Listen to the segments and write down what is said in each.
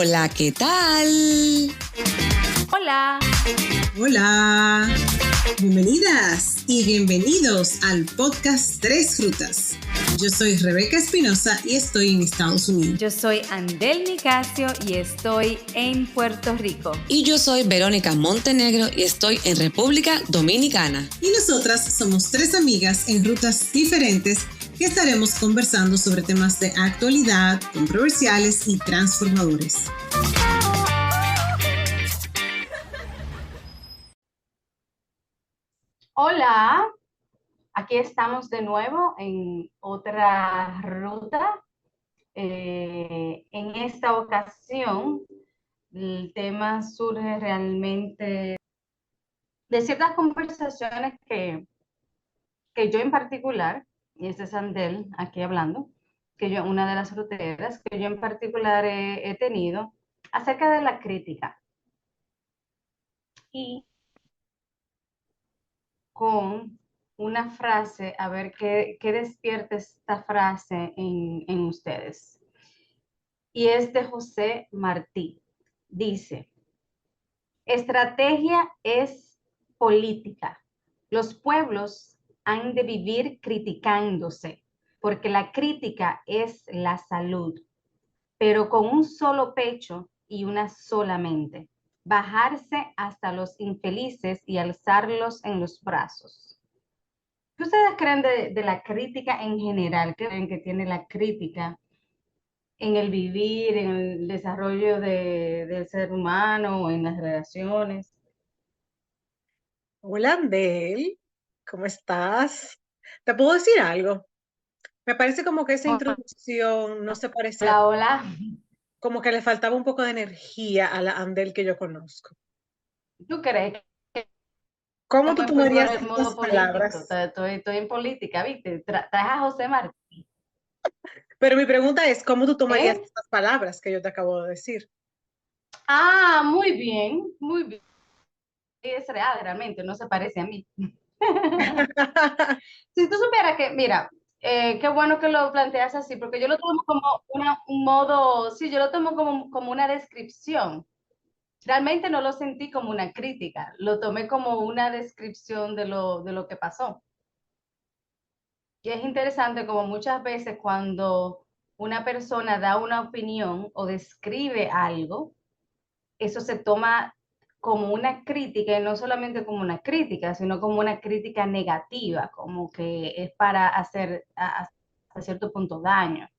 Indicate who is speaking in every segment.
Speaker 1: Hola, ¿qué tal?
Speaker 2: Hola.
Speaker 3: Hola. Bienvenidas y bienvenidos al podcast Tres Frutas. Yo soy Rebeca Espinosa y estoy en Estados Unidos.
Speaker 2: Yo soy Andel Nicasio y estoy en Puerto Rico.
Speaker 1: Y yo soy Verónica Montenegro y estoy en República Dominicana.
Speaker 3: Y nosotras somos tres amigas en rutas diferentes que estaremos conversando sobre temas de actualidad, controversiales y transformadores.
Speaker 2: Hola, aquí estamos de nuevo en otra ruta. En esta ocasión, el tema surge realmente de ciertas conversaciones que yo en particular, y este es Andel aquí hablando, que yo, una de las ruteras que yo en particular he tenido acerca de la crítica. Y con una frase, a ver qué despierta esta frase en ustedes. Y es de José Martí. Dice, estrategia es política. Los pueblos han de vivir criticándose, porque la crítica es la salud, pero con un solo pecho y una sola mente. Bajarse hasta los infelices y alzarlos en los brazos. ¿Qué ustedes creen de la crítica en general? ¿Qué creen que tiene la crítica en el vivir, en el desarrollo del ser humano, en las relaciones?
Speaker 4: Hola, Andel, ¿cómo estás? ¿Te puedo decir algo? Me parece como que esa introducción no se parecía,
Speaker 2: Hola, hola.
Speaker 4: como que le faltaba un poco de energía a la Andel que yo conozco.
Speaker 2: ¿Tú crees que
Speaker 4: ¿Cómo tú
Speaker 2: me fui por
Speaker 4: tomarías
Speaker 2: el
Speaker 4: estas
Speaker 2: modo político?
Speaker 4: palabras?
Speaker 2: Estoy en política, ¿viste? Traes a José Martí.
Speaker 4: Pero mi pregunta es, ¿cómo tú tomarías
Speaker 2: ¿Eh?
Speaker 4: estas palabras que yo te acabo de decir?
Speaker 2: Ah, muy bien, muy bien. Es real, realmente, no se parece a mí. Si tú supieras que, mira, qué bueno que lo planteas así, porque yo lo tomo como un modo, sí, yo lo tomo como una descripción. Realmente no lo sentí como una crítica, lo tomé como una descripción de lo que pasó. Y es interesante como muchas veces cuando una persona da una opinión o describe algo, eso se toma como una crítica, y no solamente como una crítica, sino como una crítica negativa, como que es para hacer hasta cierto punto daño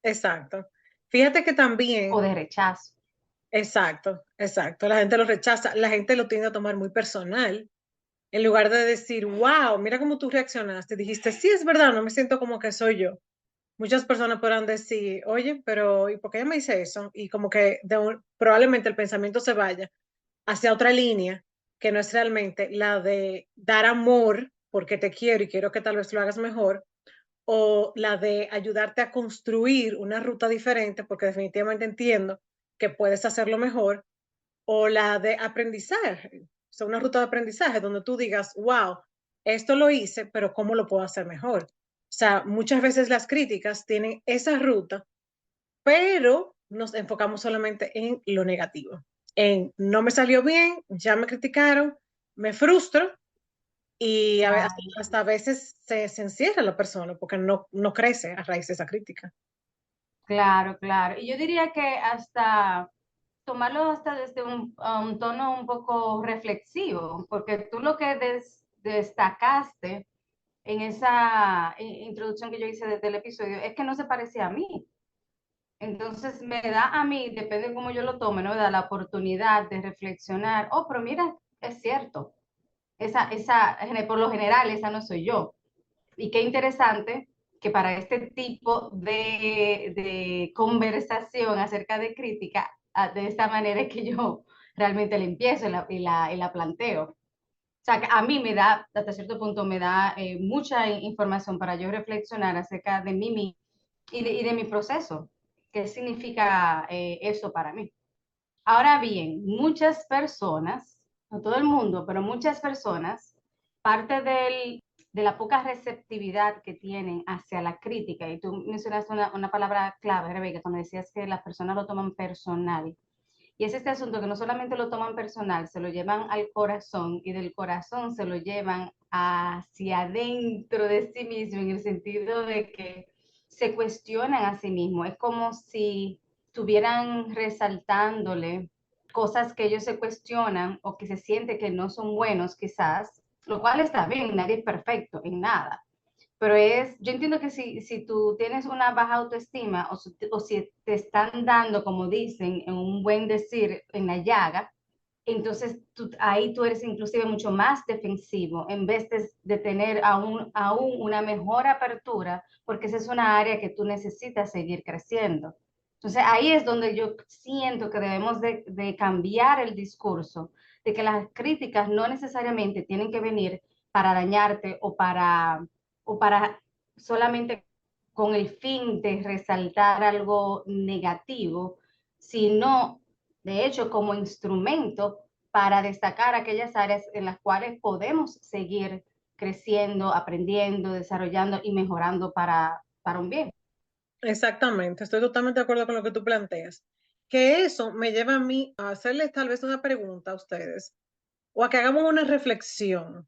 Speaker 4: Exacto. Fíjate que
Speaker 2: o
Speaker 4: también,
Speaker 2: de rechazo.
Speaker 4: exacto, la gente lo rechaza, la gente lo tiende a tomar muy personal. En lugar de decir, wow, mira cómo tú reaccionaste, dijiste, sí, es verdad, no me siento como que soy yo. Muchas personas podrán decir, oye, pero ¿y por qué ella me dice eso? Y como que probablemente el pensamiento se vaya hacia otra línea que no es realmente la de dar amor porque te quiero y quiero que tal vez lo hagas mejor, o la de ayudarte a construir una ruta diferente porque definitivamente entiendo que puedes hacerlo mejor, o la de aprendizaje, o sea, una ruta de aprendizaje donde tú digas, wow, esto lo hice, pero ¿cómo lo puedo hacer mejor? O sea, muchas veces las críticas tienen esa ruta, pero nos enfocamos solamente en lo negativo, en no me salió bien, ya me criticaron, me frustro y hasta a veces se encierra la persona porque no crece a raíz de esa crítica.
Speaker 2: Claro, claro. Y yo diría que hasta tomarlo hasta desde un tono un poco reflexivo, porque tú lo que destacaste en esa introducción que yo hice desde el episodio es que no se parecía a mí. Entonces me da a mí, depende de cómo yo lo tome, ¿no? Me da la oportunidad de reflexionar, oh, pero mira, es cierto, por lo general, esa no soy yo. Y qué interesante que para este tipo de conversación acerca de crítica, de esta manera es que yo realmente la empiezo y la planteo. O sea, que a mí me da, hasta cierto punto, me da mucha información para yo reflexionar acerca de mí misma y de mi proceso. ¿Qué significa eso para mí? Ahora bien, muchas personas, no todo el mundo, pero muchas personas, parte de la poca receptividad que tienen hacia la crítica. Y tú mencionaste una palabra clave, Rebeca, cuando decías que las personas lo toman personal. Y es este asunto que no solamente lo toman personal, se lo llevan al corazón y del corazón se lo llevan hacia adentro de sí mismo, en el sentido de que se cuestionan a sí mismos. Es como si estuvieran resaltándole cosas que ellos se cuestionan o que se siente que no son buenos quizás, lo cual está bien, nadie es perfecto en nada. Pero yo entiendo que si tú tienes una baja autoestima o si te están dando, como dicen, en un buen decir, en la llaga, entonces ahí tú eres inclusive mucho más defensivo en vez de tener aún una mejor apertura, porque esa es una área que tú necesitas seguir creciendo. Entonces ahí es donde yo siento que debemos de cambiar el discurso, de que las críticas no necesariamente tienen que venir para dañarte o para solamente con el fin de resaltar algo negativo, sino de hecho como instrumento para destacar aquellas áreas en las cuales podemos seguir creciendo, aprendiendo, desarrollando y mejorando para un bien.
Speaker 4: Exactamente, estoy totalmente de acuerdo con lo que tú planteas. Que eso me lleva a mí a hacerles tal vez una pregunta a ustedes o a que hagamos una reflexión.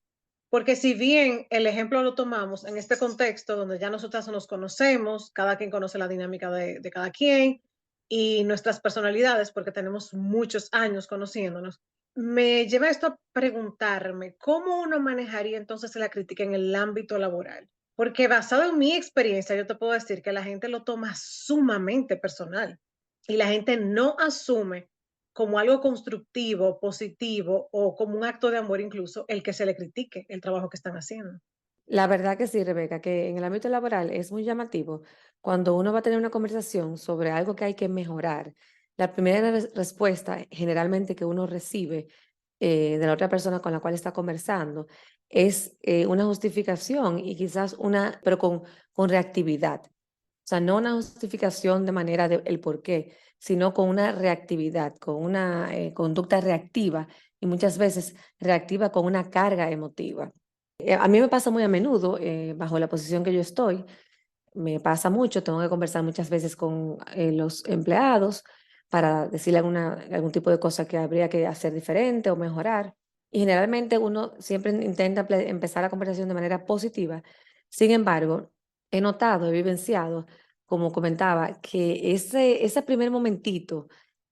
Speaker 4: Porque si bien el ejemplo lo tomamos en este contexto donde ya nosotras nos conocemos, cada quien conoce la dinámica de cada quien y nuestras personalidades, porque tenemos muchos años conociéndonos, me lleva esto a preguntarme cómo uno manejaría entonces la crítica en el ámbito laboral. Porque basado en mi experiencia, yo te puedo decir que la gente lo toma sumamente personal y la gente no asume como algo constructivo, positivo o como un acto de amor incluso el que se le critique el trabajo que están haciendo.
Speaker 1: La verdad que sí, Rebeca, que en el ámbito laboral es muy llamativo cuando uno va a tener una conversación sobre algo que hay que mejorar. La primera respuesta generalmente que uno recibe de la otra persona con la cual está conversando es una justificación y quizás pero con reactividad. O sea, no una justificación de manera de el por qué, sino con una reactividad, con una conducta reactiva y muchas veces reactiva con una carga emotiva. A mí me pasa muy a menudo, bajo la posición que yo estoy, me pasa mucho, tengo que conversar muchas veces con los empleados para decirle algún tipo de cosa que habría que hacer diferente o mejorar. Y generalmente uno siempre intenta empezar la conversación de manera positiva. Sin embargo, he notado, he vivenciado, como comentaba, que ese primer momentito,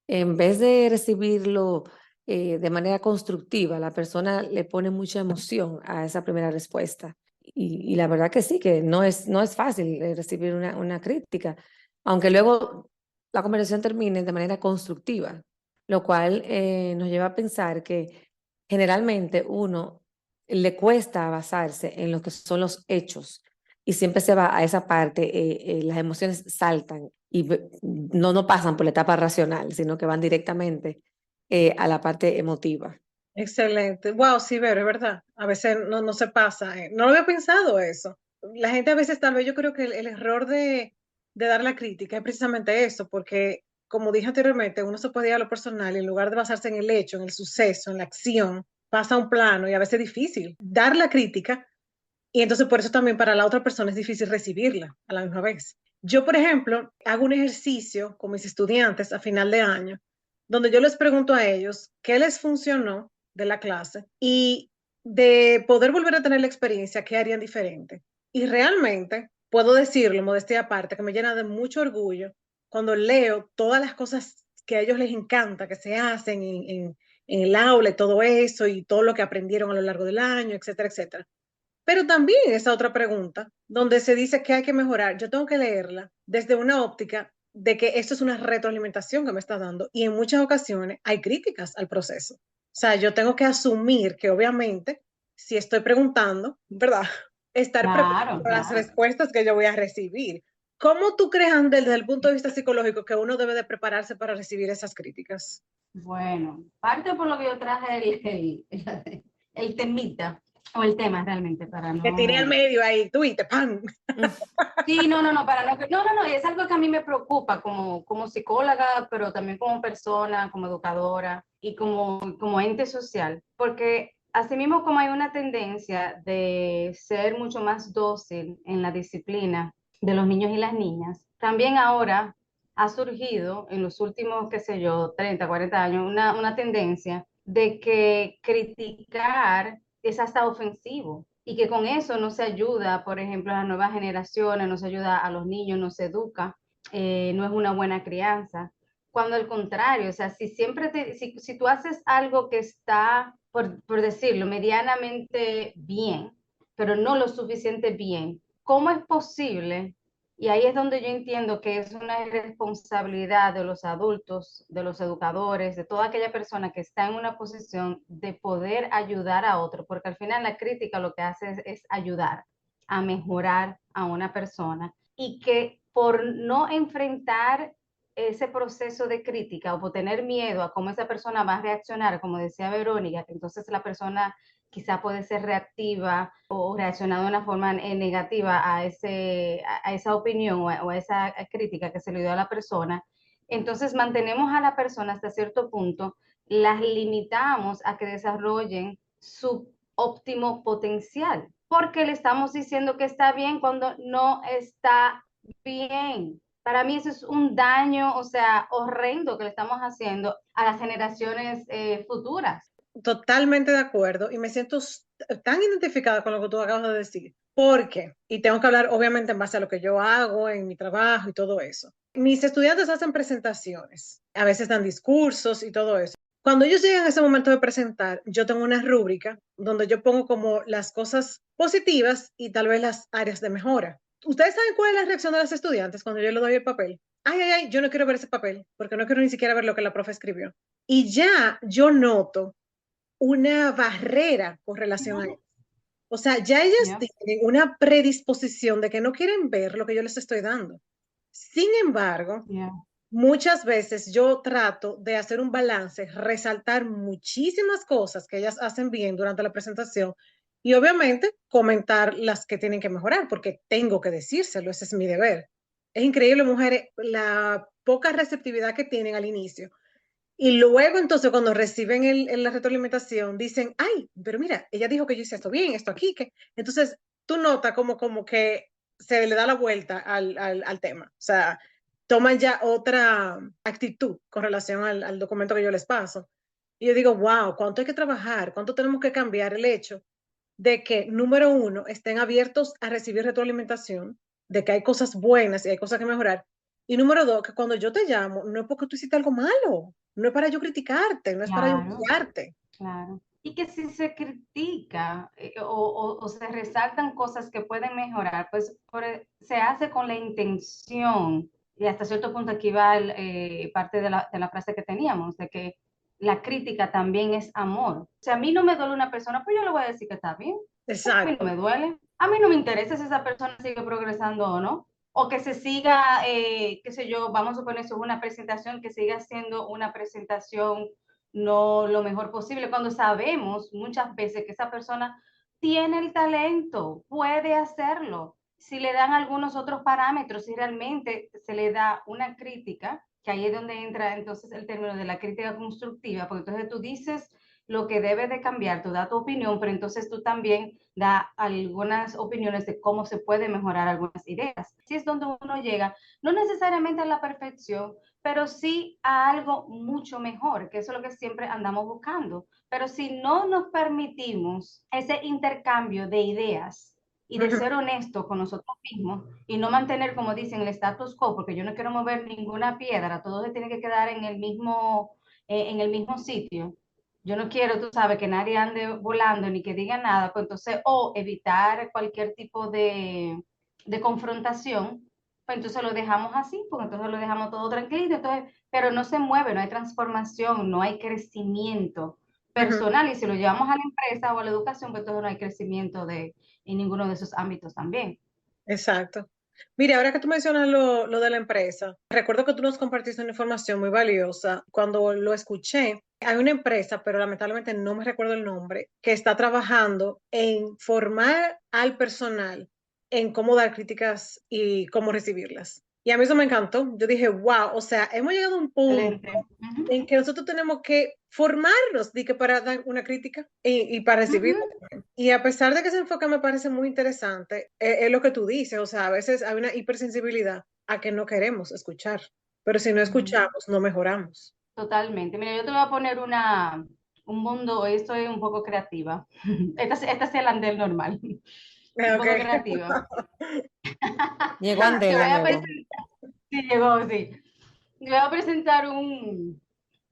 Speaker 1: en vez de recibirlo de manera constructiva, la persona le pone mucha emoción a esa primera respuesta. Y la verdad que sí, que no es fácil recibir una crítica, aunque luego la conversación termine de manera constructiva, lo cual nos lleva a pensar que generalmente uno le cuesta basarse en lo que son los hechos y siempre se va a esa parte, las emociones saltan y no pasan por la etapa racional, sino que van directamente a la parte emotiva.
Speaker 4: Excelente. Wow, sí, Vero, es verdad. A veces no se pasa. No lo había pensado eso. La gente a veces tal vez yo creo que el error de dar la crítica es precisamente eso, porque como dije anteriormente, uno se puede ir a lo personal y en lugar de basarse en el hecho, en el suceso, en la acción, pasa a un plano y a veces es difícil dar la crítica y entonces por eso también para la otra persona es difícil recibirla a la misma vez. Yo, por ejemplo, hago un ejercicio con mis estudiantes a final de año, donde yo les pregunto a ellos qué les funcionó de la clase y de poder volver a tener la experiencia, qué harían diferente. Y realmente puedo decirlo, modestia aparte, que me llena de mucho orgullo cuando leo todas las cosas que a ellos les encanta, que se hacen en el aula y todo eso, y todo lo que aprendieron a lo largo del año, etcétera, etcétera. Pero también esa otra pregunta, donde se dice que hay que mejorar, yo tengo que leerla desde una óptica de que esto es una retroalimentación que me está dando y en muchas ocasiones hay críticas al proceso. O sea, yo tengo que asumir que obviamente, si estoy preguntando, ¿verdad? Estar preparado
Speaker 2: Claro,
Speaker 4: para las
Speaker 2: claro.
Speaker 4: respuestas que yo voy a recibir. ¿Cómo tú crees, Andel, desde el punto de vista psicológico, que uno debe de prepararse para recibir esas críticas?
Speaker 2: Bueno, parte por lo que yo traje el temita, o el tema realmente, para
Speaker 4: Te tiré al
Speaker 2: no...
Speaker 4: medio ahí, tú y te ¡pam!
Speaker 2: Sí, para no, no, es algo que a mí me preocupa como psicóloga, pero también como persona, como educadora y como ente social, porque asimismo como hay una tendencia de ser mucho más dócil en la disciplina de los niños y las niñas, también ahora ha surgido en los últimos, qué sé yo, 30, 40 años, una tendencia de que criticar es hasta ofensivo y que con eso no se ayuda, por ejemplo, a las nuevas generaciones, no se ayuda a los niños, no se educa, no es una buena crianza. Cuando al contrario, o sea, si siempre si tú haces algo que está, por decirlo, medianamente bien, pero no lo suficiente bien, ¿cómo es posible? Y ahí es donde yo entiendo que es una responsabilidad de los adultos, de los educadores, de toda aquella persona que está en una posición de poder ayudar a otro, porque al final la crítica lo que hace es ayudar a mejorar a una persona y que por no enfrentar ese proceso de crítica o por tener miedo a cómo esa persona va a reaccionar, como decía Verónica, que entonces la persona quizá puede ser reactiva o reaccionar de una forma negativa a esa opinión o a esa crítica que se le dio a la persona, entonces mantenemos a la persona hasta cierto punto, las limitamos a que desarrollen su óptimo potencial, porque le estamos diciendo que está bien cuando no está bien. Para mí eso es un daño, o sea, horrendo que le estamos haciendo a las generaciones futuras.
Speaker 4: Totalmente de acuerdo y me siento tan identificada con lo que tú acabas de decir. Porque, y tengo que hablar obviamente en base a lo que yo hago en mi trabajo y todo eso. Mis estudiantes hacen presentaciones, a veces dan discursos y todo eso. Cuando ellos llegan a ese momento de presentar, yo tengo una rúbrica donde yo pongo como las cosas positivas y tal vez las áreas de mejora. ¿Ustedes saben cuál es la reacción de los estudiantes cuando yo les doy el papel? Ay, ay, ay, yo no quiero ver ese papel porque no quiero ni siquiera ver lo que la profe escribió. Y ya yo noto una barrera con relación a eso. O sea, ya ellas
Speaker 2: Yeah,
Speaker 4: tienen una predisposición de que no quieren ver lo que yo les estoy dando. Sin embargo,
Speaker 2: yeah.
Speaker 4: muchas veces yo trato de hacer un balance, resaltar muchísimas cosas que ellas hacen bien durante la presentación y obviamente comentar las que tienen que mejorar, porque tengo que decírselo, ese es mi deber. Es increíble, mujeres, la poca receptividad que tienen al inicio. Y luego entonces cuando reciben la retroalimentación dicen, ay, pero mira, ella dijo que yo hice esto bien, esto aquí, que entonces tú notas como que se le da la vuelta al tema. O sea, toman ya otra actitud con relación al documento que yo les paso. Y yo digo, wow, ¿cuánto hay que trabajar? ¿Cuánto tenemos que cambiar el hecho de que, número uno, estén abiertos a recibir retroalimentación, de que hay cosas buenas y hay cosas que mejorar? Y número dos, que cuando yo te llamo, no es porque tú hiciste algo malo, no es para yo criticarte, no es para yo
Speaker 2: Claro,
Speaker 4: humillarte.
Speaker 2: claro. Y que si se critica o se resaltan cosas que pueden mejorar, pues se hace con la intención, y hasta cierto punto aquí va parte de la frase que teníamos, de que la crítica también es amor. Si a mí no me duele una persona, pues yo le voy a decir que está bien. A mí no
Speaker 4: Exacto.
Speaker 2: me duele. A mí no me interesa si esa persona sigue progresando o no. O que se siga, qué sé yo, vamos a suponer eso, una presentación, que siga siendo una presentación no lo mejor posible, cuando sabemos muchas veces que esa persona tiene el talento, puede hacerlo. Si le dan algunos otros parámetros, si realmente se le da una crítica, que ahí es donde entra entonces el término de la crítica constructiva, porque entonces tú dices lo que debe de cambiar, tú das tu opinión, pero entonces tú también da algunas opiniones de cómo se puede mejorar algunas ideas. Así es donde uno llega, no necesariamente a la perfección, pero sí a algo mucho mejor, que eso es lo que siempre andamos buscando. Pero si no nos permitimos ese intercambio de ideas y de ser honestos con nosotros mismos y no mantener, como dicen, el status quo, porque yo no quiero mover ninguna piedra, todo se tiene que quedar en el mismo sitio. Yo no quiero, tú sabes, que nadie ande volando ni que diga nada, pues entonces, o evitar cualquier tipo de confrontación, pues entonces lo dejamos así, porque entonces lo dejamos todo tranquilo, entonces, pero no se mueve, no hay transformación, no hay crecimiento personal, y si lo llevamos a la empresa o a la educación, pues entonces no hay crecimiento en ninguno de esos ámbitos también.
Speaker 4: Exacto. Mire, ahora que tú mencionas lo de la empresa, recuerdo que tú nos compartiste una información muy valiosa. Cuando lo escuché, hay una empresa, pero lamentablemente no me recuerdo el nombre, que está trabajando en formar al personal en cómo dar críticas y cómo recibirlas. Y a mí eso me encantó. Yo dije, wow, o sea, hemos llegado a un punto
Speaker 2: Excelente. Ujú,
Speaker 4: en que nosotros tenemos que formarnos de que para dar una crítica y para recibirla
Speaker 2: ujú,
Speaker 4: también. Y a pesar de que ese enfoque me parece muy interesante, es lo que tú dices, o sea, a veces hay una hipersensibilidad a que no queremos escuchar, pero si no
Speaker 2: ujú.
Speaker 4: escuchamos, no mejoramos.
Speaker 2: Totalmente. Mira, yo te voy a poner un mundo, hoy estoy un poco creativa. Esta es el andel normal, un
Speaker 4: Ok.
Speaker 2: poco creativa.
Speaker 1: Llegó Andel
Speaker 2: Te
Speaker 1: de
Speaker 2: voy a
Speaker 1: nuevo.
Speaker 2: presentar, sí, llegó, sí. Te voy a presentar un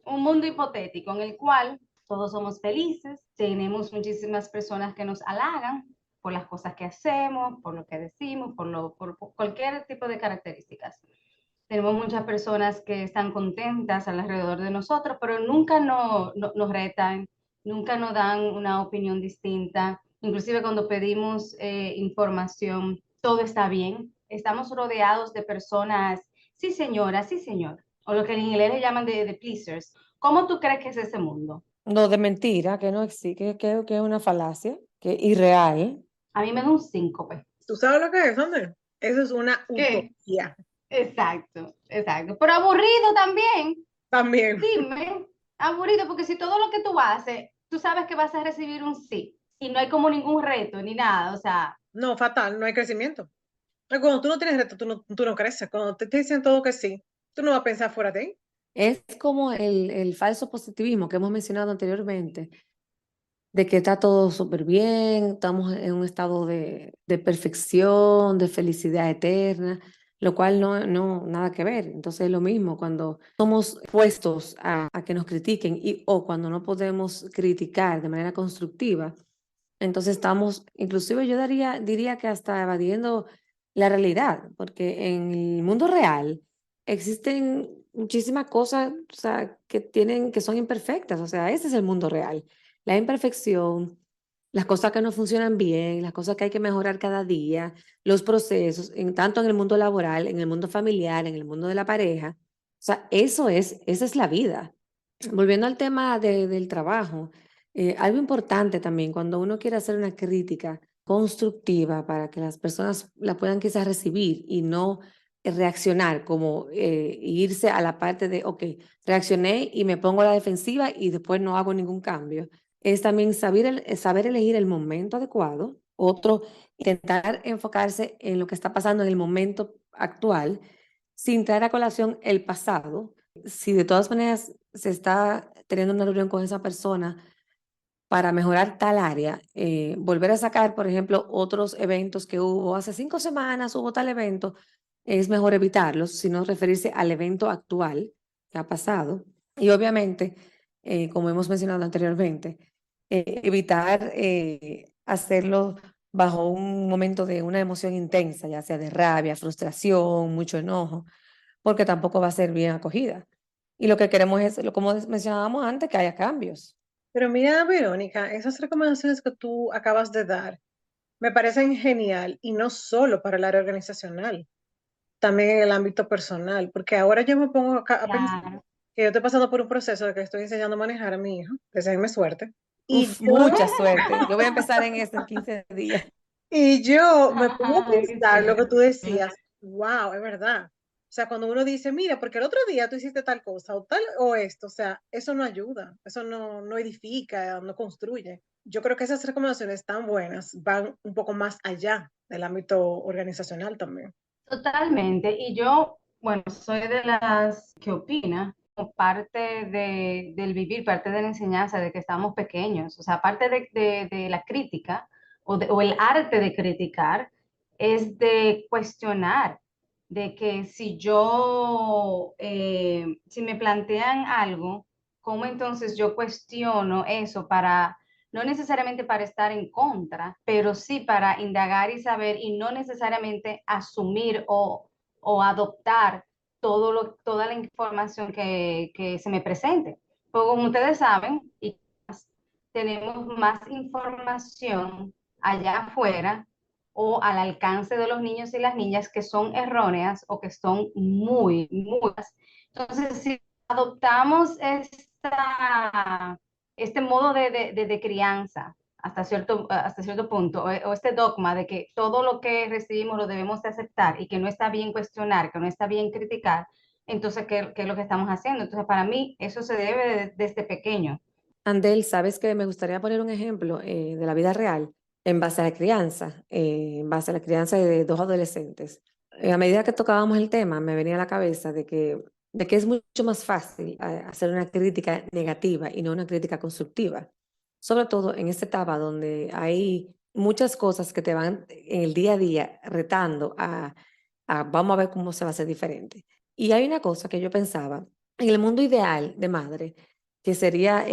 Speaker 2: mundo hipotético en el cual todos somos felices, tenemos muchísimas personas que nos halagan por las cosas que hacemos, por lo que decimos, por cualquier tipo de características. Tenemos muchas personas que están contentas alrededor de nosotros, pero nunca nos retan, nunca nos dan una opinión distinta. Inclusive cuando pedimos información, todo está bien. Estamos rodeados de personas, sí señora, sí señor, o lo que en inglés le llaman de pleasers. ¿Cómo tú crees que es ese mundo?
Speaker 1: No, de mentira, que no existe, que es una falacia, que es irreal.
Speaker 2: A mí me da un síncope.
Speaker 4: ¿Tú sabes lo que es, André? Eso es una
Speaker 2: ¿Qué?
Speaker 4: utopía
Speaker 2: Exacto, exacto. Pero aburrido también.
Speaker 4: también.
Speaker 2: Dime, aburrido, porque si todo lo que tú haces, tú sabes que vas a recibir un sí y no hay como ningún reto ni nada, o sea,
Speaker 4: No, fatal, no hay crecimiento. Cuando tú no tienes reto, tú no creces. Cuando te dicen todo que sí, tú no vas a pensar fuera de ahí.
Speaker 1: Es como el falso positivismo que hemos mencionado anteriormente, de que está todo súper bien, estamos en un estado de perfección, de felicidad eterna, lo cual nada que ver. Entonces es lo mismo cuando somos puestos a que nos critiquen o cuando no podemos criticar de manera constructiva. Entonces estamos, inclusive yo diría que hasta evadiendo la realidad, porque en el mundo real existen muchísimas cosas, o sea, que son imperfectas, o sea, ese es el mundo real. La imperfección, las cosas que no funcionan bien, las cosas que hay que mejorar cada día, los procesos, tanto en el mundo laboral, en el mundo familiar, en el mundo de la pareja. O sea, esa es la vida. Volviendo al tema del trabajo. Algo importante también, cuando uno quiere hacer una crítica constructiva para que las personas la puedan quizás recibir y no reaccionar, como irse a la parte de, ok, reaccioné y me pongo a la defensiva y después no hago ningún cambio, es también saber elegir el momento adecuado. Otro, intentar enfocarse en lo que está pasando en el momento actual sin traer a colación el pasado. Si de todas maneras se está teniendo una reunión con esa persona para mejorar tal área, volver a sacar, por ejemplo, otros eventos que hubo hace 5 semanas, hubo tal evento, es mejor evitarlos, sino referirse al evento actual que ha pasado. Y obviamente, como hemos mencionado anteriormente, evitar hacerlo bajo un momento de una emoción intensa, ya sea de rabia, frustración, mucho enojo, porque tampoco va a ser bien acogida. Y lo que queremos es, como mencionábamos antes, que haya cambios.
Speaker 4: Pero mira, Verónica, esas recomendaciones que tú acabas de dar me parecen genial y no solo para el área organizacional, también en el ámbito personal, porque ahora yo me pongo a pensar
Speaker 2: claro.
Speaker 4: que yo estoy pasando por un proceso de que estoy enseñando a manejar a mi hijo, deseenme suerte, y
Speaker 1: Uf,
Speaker 4: yo,
Speaker 1: mucha suerte. Yo voy a empezar en eso en 15 días.
Speaker 4: y yo me pongo a
Speaker 2: Ay, qué
Speaker 4: pensar lo que tú
Speaker 2: chulo.
Speaker 4: decías, wow, es verdad. O sea, cuando uno dice, mira, porque el otro día tú hiciste tal cosa o tal o esto, o sea, eso no ayuda, eso no edifica, no construye. Yo creo que esas recomendaciones tan buenas van un poco más allá del ámbito organizacional también.
Speaker 2: Totalmente. Y yo, bueno, soy de las que opina como parte del vivir, parte de la enseñanza, de que estamos pequeños. O sea, parte de la crítica o el arte de criticar es de cuestionar, de que si me plantean algo, ¿cómo entonces yo cuestiono eso para no necesariamente para estar en contra, pero sí para indagar y saber y no necesariamente asumir o adoptar toda la información que se me presente? Porque como ustedes saben, y tenemos más información allá afuera o al alcance de los niños y las niñas que son erróneas o que son muy. Entonces, si adoptamos este modo de crianza hasta cierto punto, o este dogma de que todo lo que recibimos lo debemos de aceptar y que no está bien cuestionar, que no está bien criticar, entonces, ¿qué es lo que estamos haciendo? Entonces, para mí, eso se debe desde pequeño.
Speaker 1: Andel, sabes que me gustaría poner un ejemplo de la vida real en base a la crianza, en base a la crianza de dos adolescentes. A medida que tocábamos el tema, me venía a la cabeza de que es mucho más fácil hacer una crítica negativa y no una crítica constructiva, sobre todo en esta etapa donde hay muchas cosas que te van en el día a día retando a vamos a ver cómo se va a hacer diferente. Y hay una cosa que yo pensaba, en el mundo ideal de madre, que sería,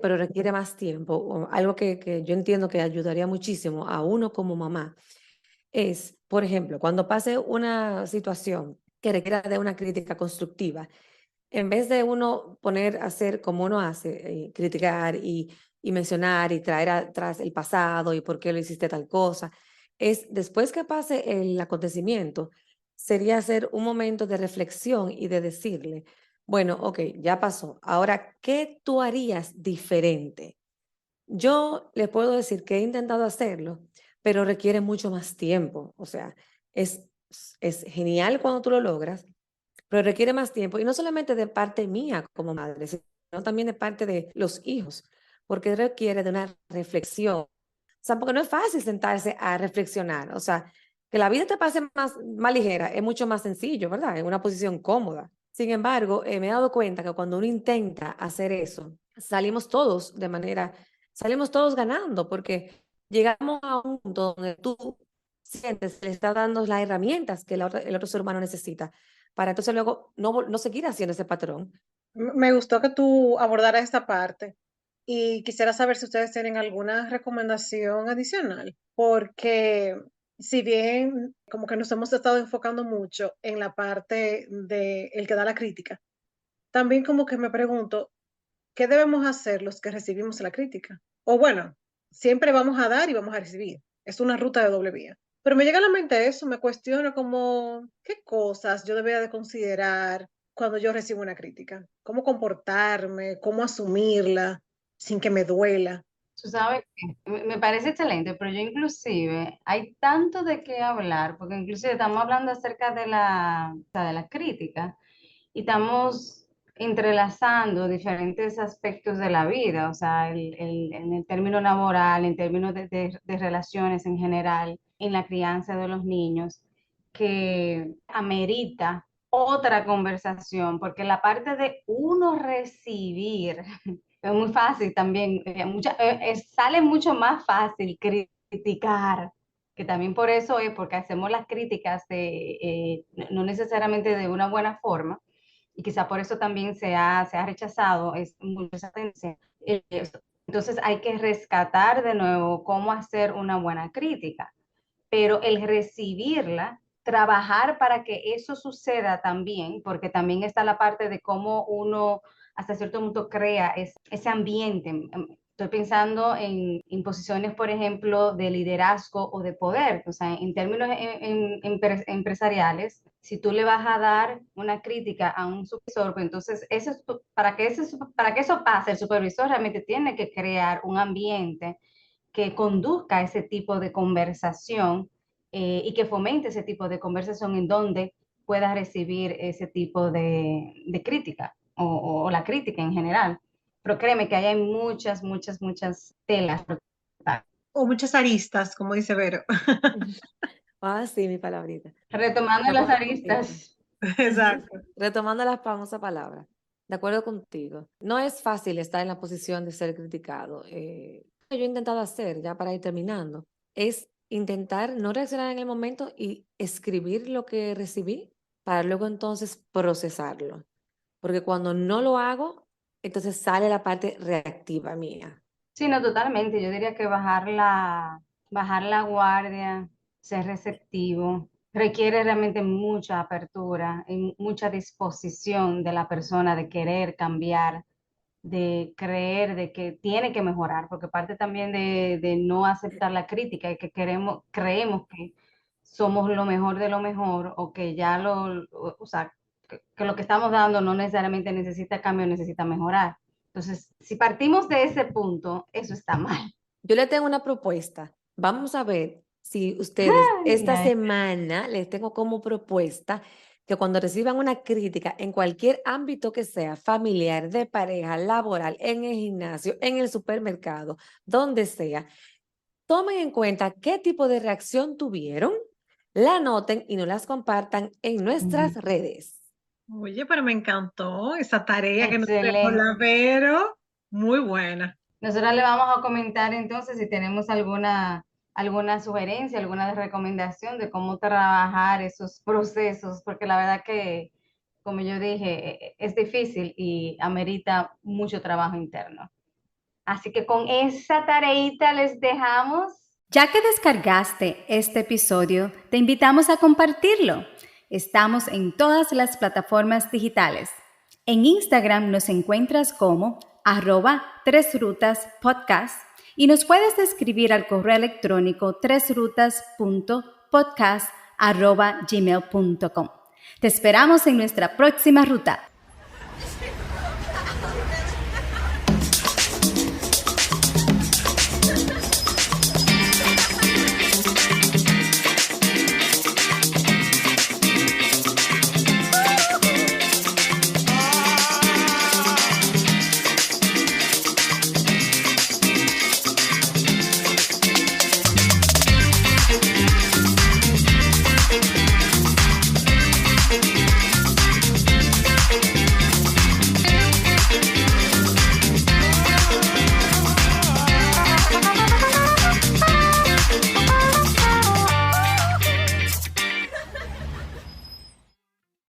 Speaker 1: pero requiere más tiempo, o algo que yo entiendo que ayudaría muchísimo a uno como mamá, es, por ejemplo, cuando pase una situación que requiera de una crítica constructiva, en vez de uno poner a hacer como uno hace, criticar y mencionar y traer atrás el pasado y por qué lo hiciste tal cosa, es después que pase el acontecimiento, sería hacer un momento de reflexión y de decirle, bueno, ok, ya pasó, ahora, ¿qué tú harías diferente? Yo les puedo decir que he intentado hacerlo, pero requiere mucho más tiempo, o sea, es, es genial cuando tú lo logras, pero requiere más tiempo y no solamente de parte mía como madre, sino también de parte de los hijos, porque requiere de una reflexión. O sea, porque no es fácil sentarse a reflexionar. O sea, que la vida te pase más ligera es mucho más sencillo, ¿verdad? En una posición cómoda. Sin embargo, me he dado cuenta que cuando uno intenta hacer eso, salimos todos ganando, porque llegamos a un punto donde tú sientes que le estás dando las herramientas que el otro ser humano necesita para entonces luego no seguir haciendo ese patrón.
Speaker 4: Me gustó que tú abordaras esta parte y quisiera saber si ustedes tienen alguna recomendación adicional, porque si bien como que nos hemos estado enfocando mucho en la parte de el que da la crítica, también como que me pregunto, ¿qué debemos hacer los que recibimos la crítica? O bueno, siempre vamos a dar y vamos a recibir. Es una ruta de doble vía. Pero me llega a la mente eso, me cuestiono como, ¿qué cosas yo debería de considerar cuando yo recibo una crítica? ¿Cómo comportarme? ¿Cómo asumirla sin que me duela?
Speaker 2: Tú sabes que me parece excelente, pero yo inclusive hay tanto de qué hablar, porque inclusive estamos hablando acerca o sea, de la crítica y estamos entrelazando diferentes aspectos de la vida, o sea, en el término laboral, en términos de relaciones en general, en la crianza de los niños, que amerita otra conversación, porque la parte de uno recibir es muy fácil también, sale mucho más fácil criticar, que también por eso es porque hacemos las críticas no necesariamente de una buena forma, y quizá por eso también se ha rechazado es mucho esa tendencia. Entonces hay que rescatar de nuevo cómo hacer una buena crítica, pero el recibirla, trabajar para que eso suceda también, porque también está la parte de cómo uno hasta cierto punto crea ese ambiente. Estoy pensando en posiciones, por ejemplo, de liderazgo o de poder, o sea, en términos empresariales, si tú le vas a dar una crítica a un supervisor, pues entonces para que eso pase, el supervisor realmente tiene que crear un ambiente que conduzca a ese tipo de conversación y que fomente ese tipo de conversación en donde pueda recibir ese tipo de crítica o la crítica en general. Pero créeme que ahí hay muchas, muchas, muchas telas.
Speaker 3: O muchas aristas, como dice Vero.
Speaker 1: Ah, sí, mi palabrita. De
Speaker 2: Retomando las
Speaker 1: acuerdo contigo.
Speaker 2: aristas.
Speaker 3: Exacto.
Speaker 1: Retomando la famosa palabra. De acuerdo contigo. No es fácil estar en la posición de ser criticado. Yo he intentado hacer, ya para ir terminando, es intentar no reaccionar en el momento y escribir lo que recibí para luego entonces procesarlo. Porque cuando no lo hago, entonces sale la parte reactiva mía.
Speaker 2: Sí, no, totalmente. Yo diría que bajar la guardia, ser receptivo, requiere realmente mucha apertura y mucha disposición de la persona de querer cambiar, de creer de que tiene que mejorar, porque parte también de no aceptar la crítica y que creemos que somos lo mejor de lo mejor o que ya o sea, que lo que estamos dando no necesariamente necesita cambio, necesita mejorar. Entonces, si partimos de ese punto, eso está mal.
Speaker 1: Yo le tengo una propuesta. Vamos a ver si ustedes esta
Speaker 2: Ay.
Speaker 1: semana les tengo como propuesta que cuando reciban una crítica en cualquier ámbito que sea, familiar, de pareja, laboral, en el gimnasio, en el supermercado, donde sea, tomen en cuenta qué tipo de reacción tuvieron, la anoten y nos las compartan en nuestras redes.
Speaker 4: Oye, pero me encantó esa tarea que nos dejó la
Speaker 2: Excelente.
Speaker 4: Vero. Muy buena.
Speaker 2: Nosotros le vamos a comentar entonces si tenemos alguna sugerencia, alguna recomendación de cómo trabajar esos procesos, porque la verdad que, como yo dije, es difícil y amerita mucho trabajo interno. Así que con esa tareita les dejamos.
Speaker 5: Ya que descargaste este episodio, te invitamos a compartirlo. Estamos en todas las plataformas digitales. En Instagram nos encuentras como @tresrutaspodcast y nos puedes escribir al correo electrónico tresrutas.podcast@gmail.com. Te esperamos en nuestra próxima ruta.